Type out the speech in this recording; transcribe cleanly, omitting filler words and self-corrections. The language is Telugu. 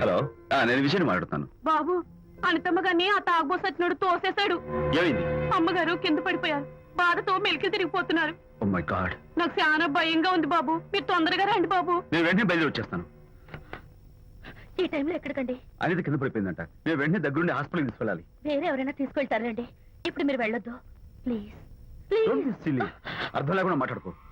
హలో, నేను విషయం మాట్లాడుతాను. బాబు, అనితమ్మ గారిని ఆ తాగుబోసు వచ్చినోడు తోసేశాడు. ఏమైంది? అమ్మగారు కింద పడిపోయారు. బాధతో మెలికి తిరిగిపోతున్నారు. Oh my God. నాకు చాలా భయంగా ఉంది బాబు. మీరు తొందరగా రండి బాబు. నేను వెంటనే బయలుదేరి వచ్చేస్తాను. ఈ టైంలో ఎక్కడికండి? అనిత కింద పడిపోయిందంట. నేను వెంటనే దగ్గరుండి హాస్పిటల్కి తీసుకెళ్ళాలి. వేరే ఎవరైనా తీసుకెళ్తారండి. ఇప్పుడు మీరు వెళ్ళొద్దు ప్లీజ్. అర్థం లేకుండా మాట్లాడుకో.